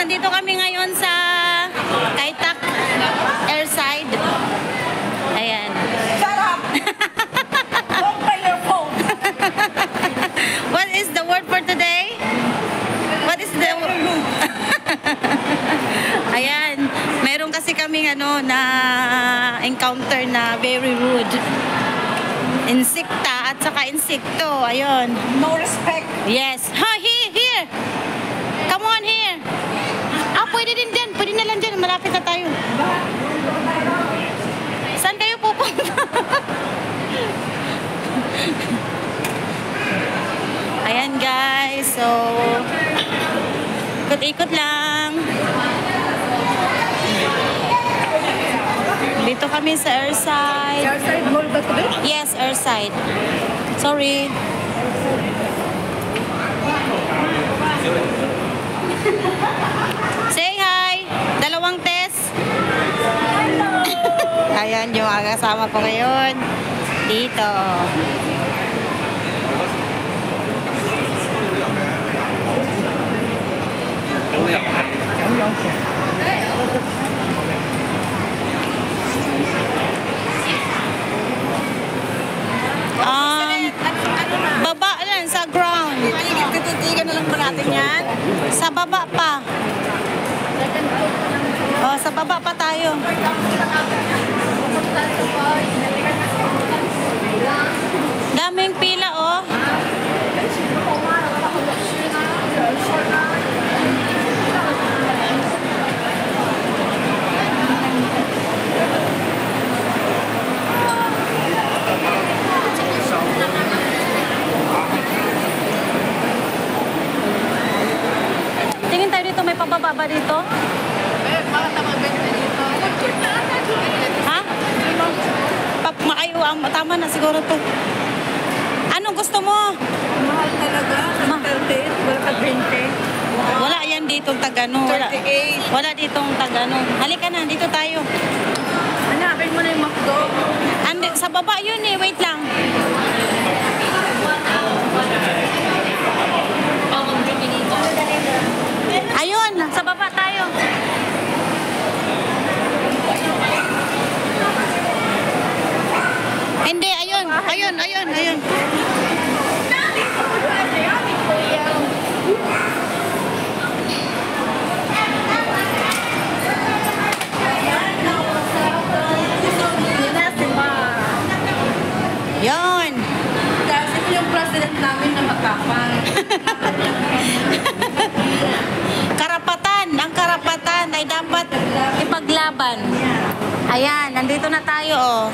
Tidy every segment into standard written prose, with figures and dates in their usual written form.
nandito kami ngayon sa Kaitak Airside. Ayan. Shut up! Don't play your phone! What is the word for today? What is the Ayan, meron kasi kaming na encounter na very rude. Insekta at saka insekto. Ayun. No respect. Yes. Ha, here. Come on here. Pwede din dyan. Pwede na lang dyan. Malapit na tayo. Saan kayo pupunta? Ayan guys. So, ikot-ikot lang. Dito kami sa Airside. Airside Mall ba ito? Yes, Airside. Sorry. Say hi. Dalawang test. Ayan yung kasama ko ngayon. Dito. Baba lang sa ground. Titigan na lang ba natin yan? Sa baba pa. Oh, sa baba pa tayo. Daming pila, oh. Tingin tayo dito, may pababa dito? Ha? Tama na siguro to. Anong gusto mo? Mahal talaga. Wala ka 20. Wala yan ditong Tagano. Wala 38. Wala ditong Tagano. Halika na, dito tayo. Hanapin mo na yung McDo. Sa baba yun eh, wait lang. Ayun, sa baba tayo. Hindi, ayun. Yun. Kasi yung president namin na matapang. Ang karapatan ay dapat ipaglaban. Ayan, nandito na tayo, oh.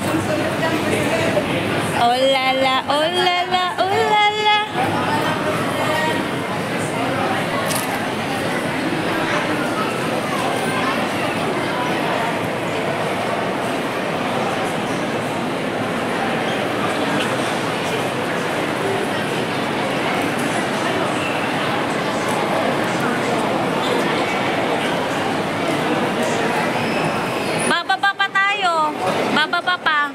Oh lala, oh lala, oh lala. Bababa pa.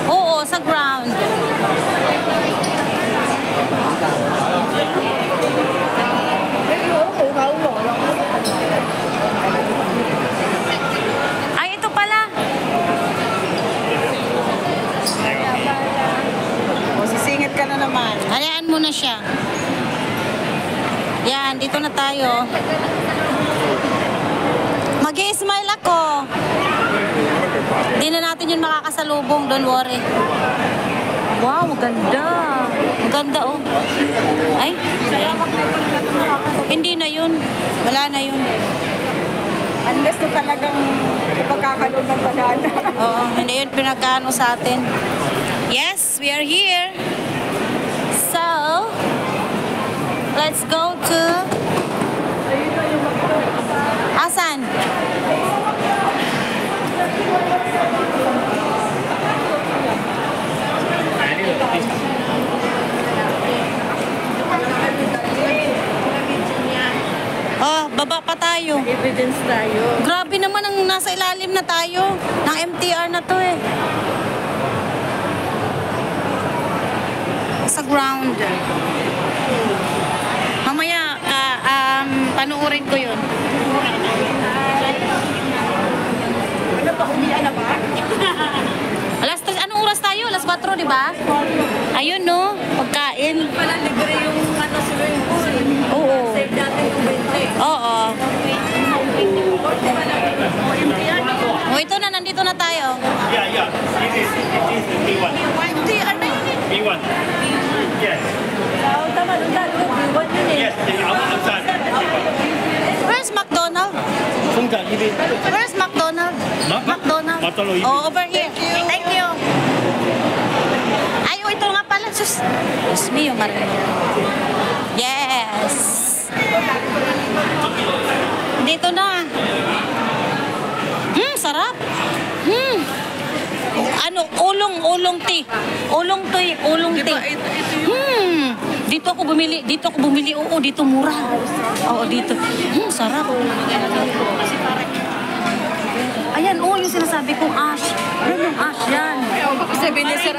Oo, sa ground. Ay, ito pala. Sisingit ka na naman. Hayaan mo na siya. Yan, dito na tayo. Mag-i-smile ako. Hindi na natin yun makakasalubong. Don't worry. Wow, maganda. Maganda, oh. Ay. Hindi na yun. Wala na yun. Unless na talagang ipagkakaloon ng banana. Oo, hindi yun pinagkano sa atin. Yes, we are here. So, let's go to... Asan? Oh, baba pa tayo. Evidence tayo. Grabe naman ang nasa ilalim na tayo. Ng MTR na to eh. Sa ground. Panuurin ko yun. Ano ba, umiyan na ba? Alas 3, anong oras tayo? Alas 4, di ba? Ayun, no? Pagkain. Pala libre yung ano swimming pool. Oo. Save natin yung 20. Oo. O, empty yan. O, ito na, nandito na tayo. Yeah. It is the B1. Empty, ano yun eh? B1. Yes. Oo, tama, doon tayo. B1 yun eh. Yes. The outside. Where's McDonald? Sungka, it is. Where's McDonald? McDonald. Matalo, Oh, over here. Thank you. Ay, oh, ito nga pala. Sus. Diyos mío, Maria. Yes. Dito na. Sarap. Ano, ulong tea. Ulong tea. Dito ako bumili. Oo, dito mura. Oo, dito. Sarap. Ayan, yung sinasabi kong ash. Yan yung ash yan. Sabi ni Sir,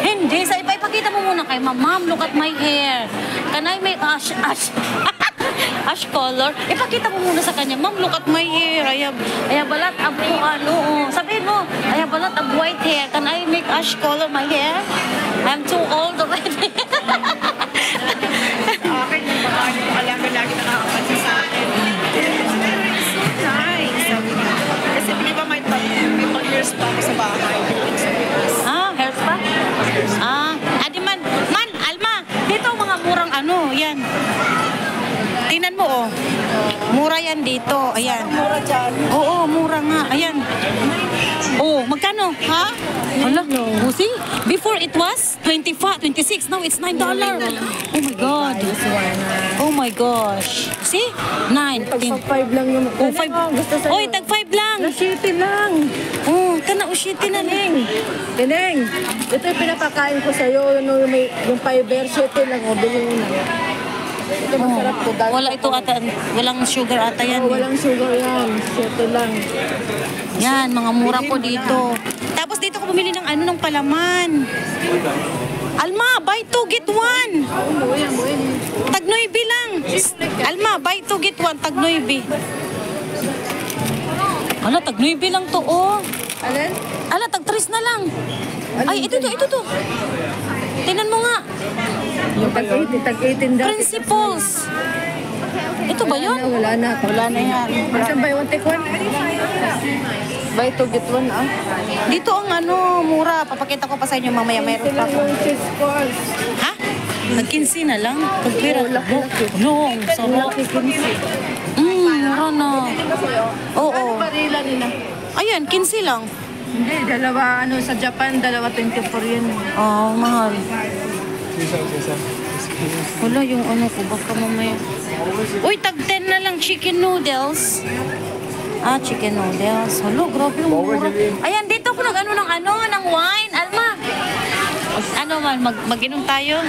Hindi, ipakita mo muna kay ma'am, look at my hair. Can I make ash color? Ipakita mo muna sa kanya, ma'am, look at my hair. I have a lot of, sabihin mo, I have a lot of white hair. Can I make ash color my hair? I'm too old already. akin yung baka yung alaga lagi nakakapansin sa akin. So nice. Sabi niya. Kasi di ba may years pa ako sa bahay. Hair spa? Adiman, Alma, dito mga murang yan. Tingnan mo, mura yan dito, ayan. Mura dyan. Oo, mura nga, ayan. Magkano? Ha? Hala, see? Before it was 25, 26, now it's $9. Oh my God. Oh my gosh. See? 9, 10. 5 lang yung... Oh, 5. Gusto sa'yo. Oy, tag 5 lang. City lang. Shitty na lang. Tineng, ito yung pinapakain ko sa'yo. Yung fiber, city lang. O, bilhin mo na. Ito masarap to. Wala ito ata, walang sugar ata yan. Walang sugar yan. City lang. Yan, mga mura ko dito. Tapos dito ko bumili ng palaman. Alma, buy 2, get 1. Tag 9 lang. Alma, buy 2, get 1. Tag 9. Ala, tag 9 lang to, Alin? Ala, tag 3 na lang. Ay, ito to. Tingnan mo nga. Yung tag-18 daw. Principles. Ito ba yun? Wala na. Wala na yan. Saan ba yung take one? Buy to get one, Dito ang mura. Papakita ko pa sa inyo mamaya. Mayroon pa ako. yung cheese balls. Ha? Nag-15 na lang? Pagpira. Laki. No, sarap. Mura na. Oo. Ano barila nila? Ayan, 15 lang. Hindi, dalawa, sa Japan, dalawa 24 yan. Mahal. Wala yung ko, baka mamaya. Uy, tag 10 na lang, chicken noodles. Chicken noodles. Hello, grabe yung mura. Ayan, dito ko ng wine. Alma. Mag-inom tayo.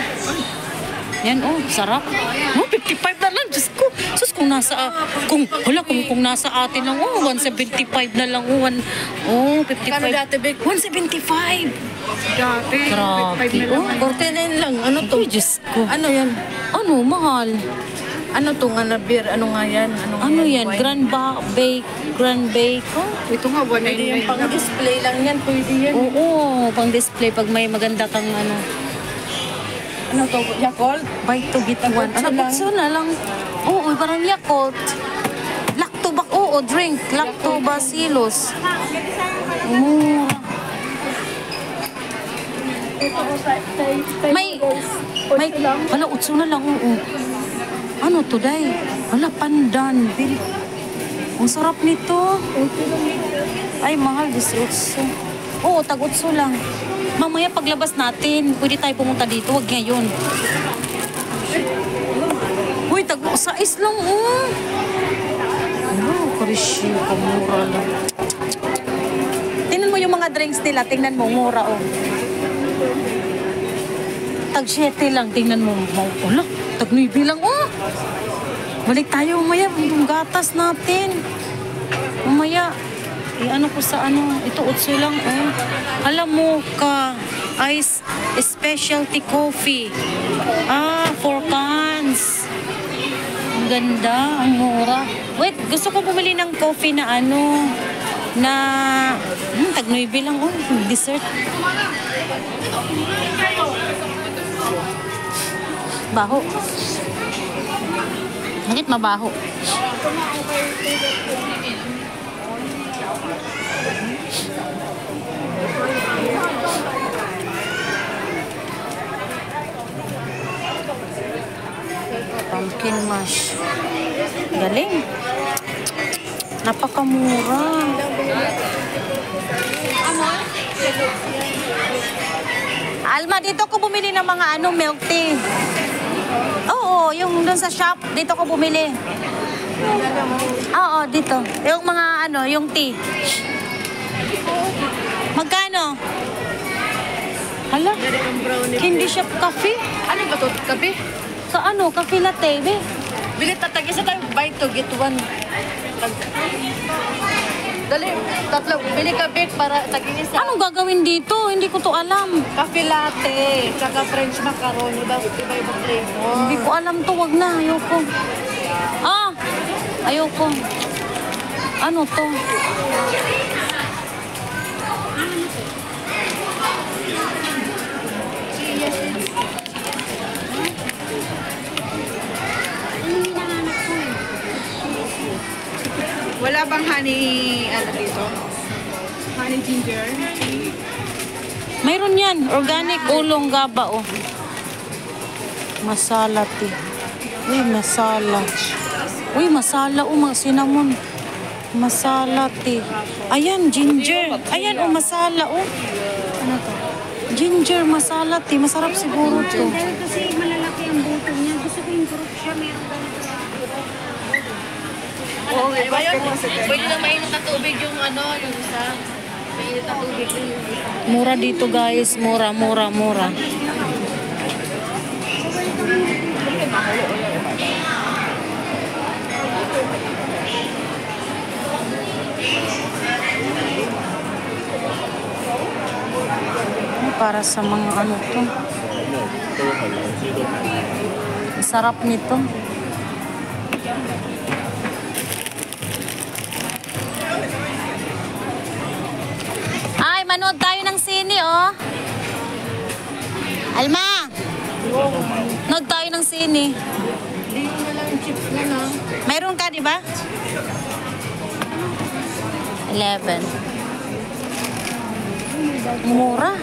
Yan, sarap. 55 na lang. Diyos ko. Sus, kung nasa atin lang, 175 na lang. 55. Kano dati, Vic? 175. Dati, Grabe. 49 lang. Ano to? Ay, Diyos ko. Ano yan? Mahal. Ano to nga na beer? Ano nga yan? Ano yan? Grand Bake. Ito nga, 199 lang. Pang-display lang yan. Pwede yan. Oo, pang display pag may maganda kang Ano to? Yakult? buy to get one. Bukso na lang. Oo, parang Yakult. Drink. Lactobacillus. Mura. May, utso na lang, Ano to, day? Pandan. Ang sarap nito. Ay, mahal, 18. Oo, tag-utso lang. Mamaya paglabas natin, pwede tayo pumunta dito. Huwag ngayon. Uy, tag-6 lang, Karisyo, kamura lang. Tingnan mo yung mga drinks nila. Tingnan mo, mura, Tag-7 lang, tingnan mo. Wala, tag-9 lang, Balik tayo mamaya, yung gatas natin. Mamaya, ko sa ito, 8 lang, Alam mo ka, specialty coffee. 4 cans. Ang ganda, ang mura. Wait, gusto ko bumili ng coffee na ano, na, tag-9 lang, oh, dessert. Baho. Bakit mabaho? Pumpkin mash. Galing. Napakamura. Alma, dito ko bumili ng mga milk tea. Oo, yung doon sa shop, dito ko bumili. Oo, dito. Yung mga yung tea. Magkano? Hala? Candy shop coffee? Ano ba to? Kape? Sa coffee latte, be? Bili tatag isa tayo. Buy to get one. Dali, tatlo. Bili ka big para tag-isa. Anong gagawin dito? Hindi ko to alam. Cafe latte, tsaka French macaroni, iba-ibang flavor. Hindi ko alam to, wag na. Ayoko. Ayoko. Ano to? Wala bang honey, dito? Honey ginger? Mayroon yan. Organic ulong gaba, oh. Masala tea. Uy, masala. Uy, masala, oh, mga cinnamon. Masala tea. Ayan, ginger. Ayan, oh, masala, oh. Ano to? Ginger, masala tea. Masarap siguro to. Dahil kasi malalaki ang buto niya. Gusto ko yung fruit siya. Meron ganito. Oo, iba yun. Pwede na mainit na tubig yung yung isa. Mainit na tubig yung isa. Mura dito, guys. Mura, mura, mura. Para sa mga to. Sarap nito. Ay, manood tayo ng sine, oh. Alma! Manood tayo ng sine. Dito na lang yung chips na na. Mayroon ka, di ba? 11. Mura.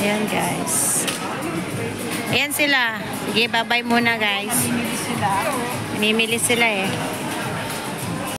Ayan, guys. Ayan sila. Sige, bye-bye muna, guys. Mimili sila eh.